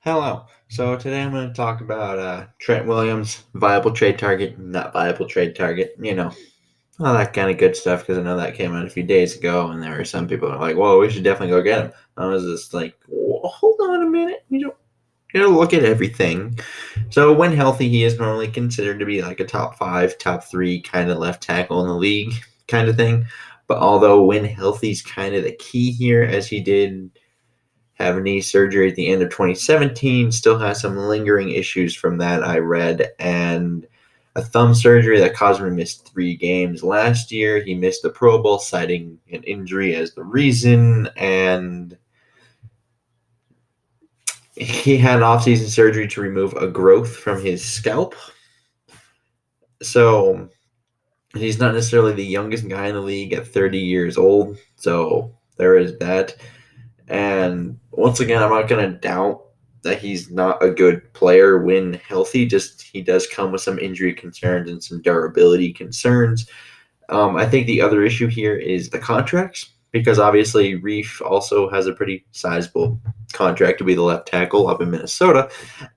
Hello. So today I'm going to talk about Trent Williams, viable trade target, not viable trade target, all that kind of good stuff because I know that came out a few days ago and there were some people that are like, whoa, we should definitely go get him. I was just like, whoa, hold on a minute. You don't look at everything. So when healthy, he is normally considered to be like a top five, top three kind of left tackle in the league kind of thing. But although when healthy is kind of the key here, as he did have knee surgery at the end of 2017, still has some lingering issues from that, I read, and a thumb surgery that caused him to miss 3 games last year. He missed the Pro Bowl, citing an injury as the reason, and he had offseason surgery to remove a growth from his scalp. So he's not necessarily the youngest guy in the league at 30 years old, so there is that. And once again, I'm not going to doubt that he's not a good player when healthy. Just he does come with some injury concerns and some durability concerns. I think the other issue here is the contracts because obviously Reef also has a pretty sizable contract to be the left tackle up in Minnesota,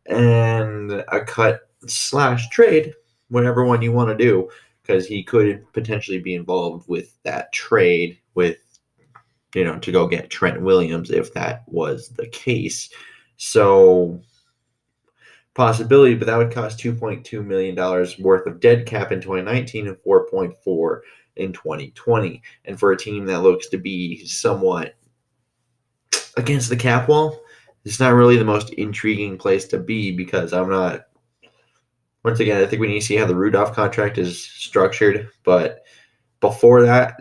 and a cut slash trade, whatever one you want to do, because he could potentially be involved with that trade with to go get Trent Williams if that was the case. So possibility, but that would cost $2.2 million worth of dead cap in 2019 and 4.4 in 2020. And for a team that looks to be somewhat against the cap wall, it's not really the most intriguing place to be because I'm not. Once again, I think we need to see how the Rudolph contract is structured, but before that,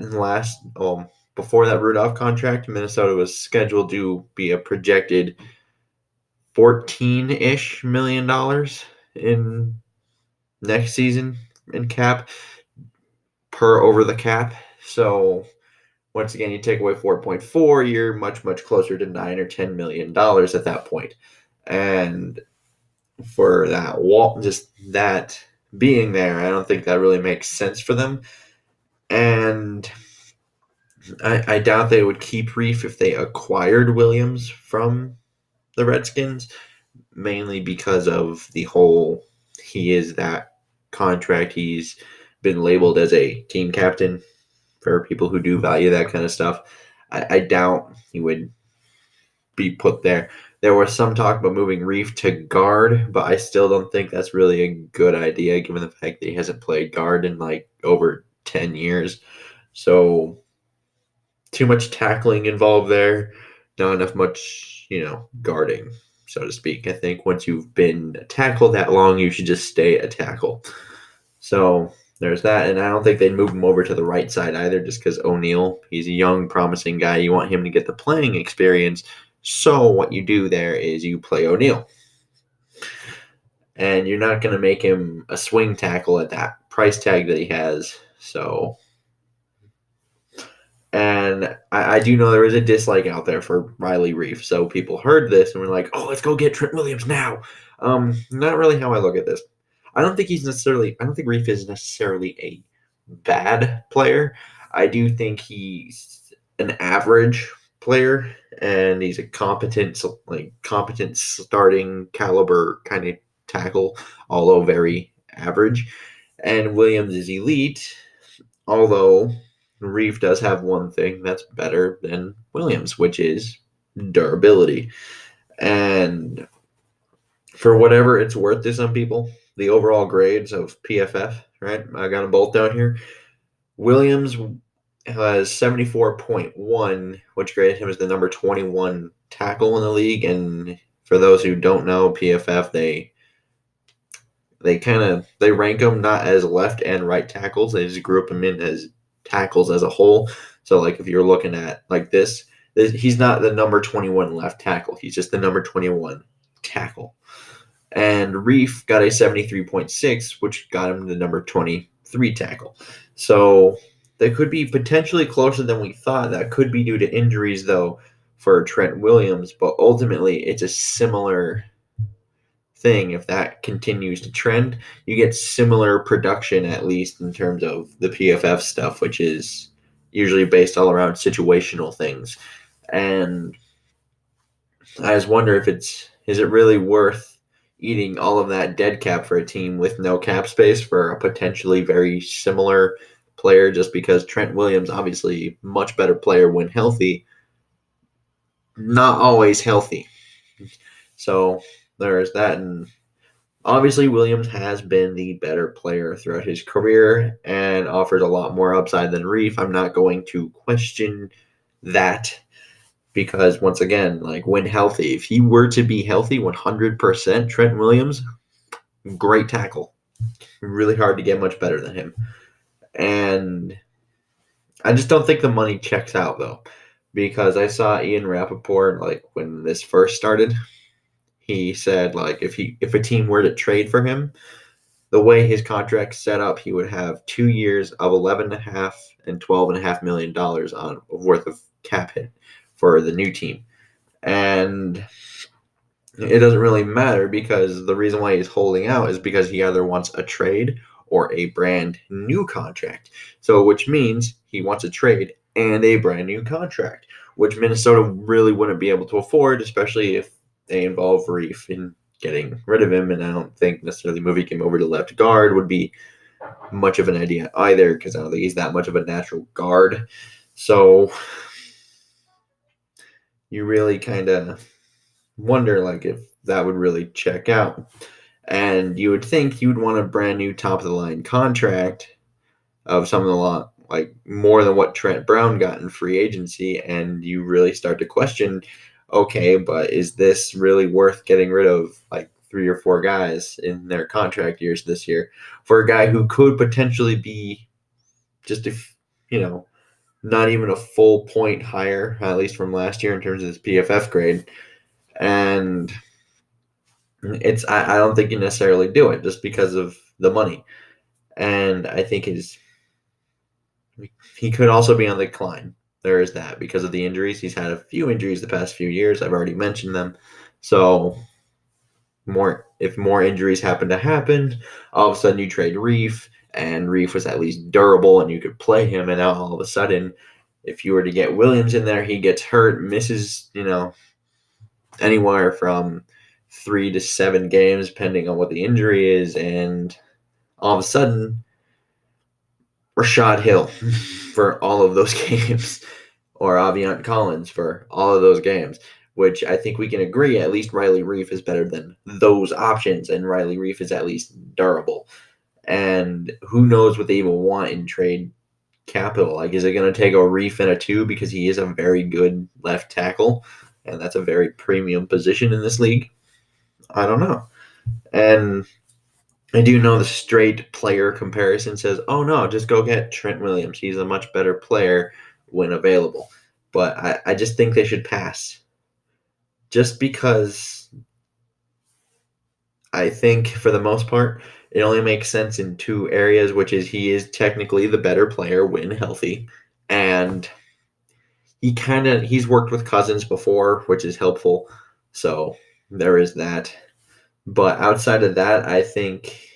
before that Rudolph contract, Minnesota was scheduled to be a projected $14-ish million in next season in cap per over the cap. So once again, you take away 4.4, you're much, much closer to $9 or $10 million at that point. And for that wall, just that being there, I don't think that really makes sense for them. And I doubt they would keep Reef if they acquired Williams from the Redskins, mainly because of the whole he is that contract. He's been labeled as a team captain for people who do value that kind of stuff. I doubt he would be put there. There was some talk about moving Reef to guard, but I still don't think that's really a good idea given the fact that he hasn't played guard in like over 10 years. So too much tackling involved there, not enough much, guarding, so to speak. I think once you've been tackled that long, you should just stay a tackle. So there's that, and I don't think they'd move him over to the right side either, just because O'Neal, he's a young, promising guy. You want him to get the playing experience. So what you do there is you play O'Neal, and you're not going to make him a swing tackle at that price tag that he has. So and I do know there is a dislike out there for Riley Reef. So people heard this and were like, oh, let's go get Trent Williams now. Not really how I look at this. I don't think Reef is necessarily a bad player. I do think he's an average player and he's a competent starting caliber kind of tackle, although very average. And Williams is elite, although Reeve does have one thing that's better than Williams, which is durability. And for whatever it's worth to some people, the overall grades of PFF, right? I got them both down here. Williams has 74.1, which graded him as the number 21 tackle in the league. And for those who don't know, PFF, they rank them not as left and right tackles. They just group them in as tackles as a whole. So like if you're looking at like this, he's not the number 21 left tackle. He's just the number 21 tackle. And Reef got a 73.6, which got him the number 23 tackle. So they could be potentially closer than we thought. That could be due to injuries, though, for Trent Williams. But ultimately, it's a similar thing. If that continues to trend, you get similar production, at least in terms of the PFF stuff, which is usually based all around situational things. And I just wonder if it's Is it really worth eating all of that dead cap for a team with no cap space for a potentially very similar player just because Trent Williams, obviously much better player when healthy, not always healthy. So there is that. And obviously, Williams has been the better player throughout his career and offers a lot more upside than Reef. I'm not going to question that because, once again, like when healthy, if he were to be healthy 100%, Trent Williams, great tackle. Really hard to get much better than him. And I just don't think the money checks out, though, because I saw Ian Rappaport, like, when this first started, he said, like, if a team were to trade for him, the way his contract's set up, he would have 2 years of $11.5 and $12.5 million on worth of cap hit for the new team. And it doesn't really matter because the reason why he's holding out is because he either wants a trade or a brand new contract. So, which means he wants a trade and a brand new contract, which Minnesota really wouldn't be able to afford, especially if they involve Reef in getting rid of him. And I don't think necessarily moving him over to left guard would be much of an idea either because I don't think he's that much of a natural guard. So, you really kind of wonder like if that would really check out. And you would think you would want a brand new top of the line contract of something a lot like more than what Trent Brown got in free agency. And you really start to question, okay, but is this really worth getting rid of like 3 or 4 guys in their contract years this year for a guy who could potentially be just not even a full point higher, at least from last year in terms of his PFF grade. And I don't think you necessarily do it just because of the money. And I think he could also be on the decline. There is that because of the injuries. He's had a few injuries the past few years. I've already mentioned them. So if more injuries happen to happen, all of a sudden you trade Reef, and Reef was at least durable and you could play him, and now all of a sudden, if you were to get Williams in there, he gets hurt, misses, anywhere from 3 to 7 games, depending on what the injury is, and all of a sudden, Rashad Hill for all of those games, or Aviant Collins for all of those games, which I think we can agree at least Riley Reef is better than those options, and Riley Reef is at least durable. And who knows what they even want in trade capital? Like, is it going to take a Reef and a 2 because he is a very good left tackle, and that's a very premium position in this league? I don't know. And I do know the straight player comparison says, oh no, just go get Trent Williams. He's a much better player when available. But I just think they should pass. Just because I think for the most part, it only makes sense in 2 areas, which is he is technically the better player when healthy. And he's worked with Cousins before, which is helpful. So there is that. But outside of that, I think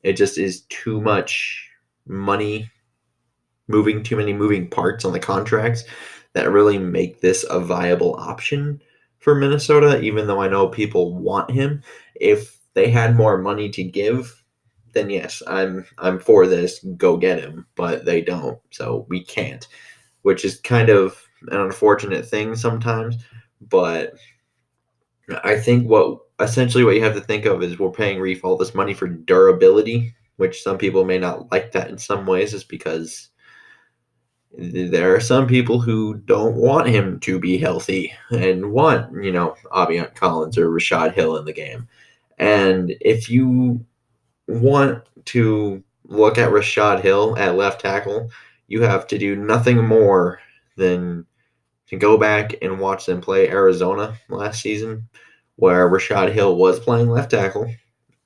it just is too much money, too many moving parts on the contracts that really make this a viable option for Minnesota, even though I know people want him. If they had more money to give, then yes, I'm for this. Go get him. But they don't, so we can't, which is kind of an unfortunate thing sometimes. But I think essentially what you have to think of is we're paying Reef all this money for durability, which some people may not like that in some ways, is because there are some people who don't want him to be healthy and want, Aviant Collins or Rashad Hill in the game. And if you want to look at Rashad Hill at left tackle, you have to do nothing more than to go back and watch them play Arizona last season, where Rashad Hill was playing left tackle,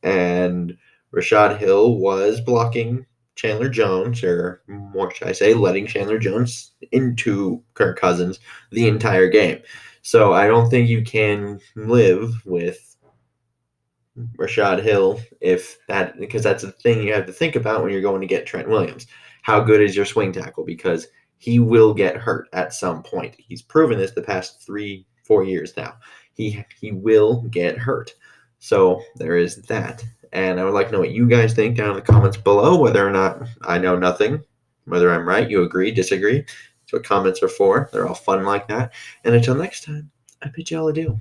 and Rashad Hill was blocking Chandler Jones, or more should I say, letting Chandler Jones into Kirk Cousins the entire game. So I don't think you can live with Rashad Hill because that's the thing you have to think about when you're going to get Trent Williams. How good is your swing tackle? Because he will get hurt at some point. He's proven this the past 3-4 years now. he will get hurt. So there is that. And I would like to know what you guys think down in the comments below, whether or not I know nothing, whether I'm right, you agree, disagree. That's what comments are for. They're all fun like that. And until next time, I bid you all adieu.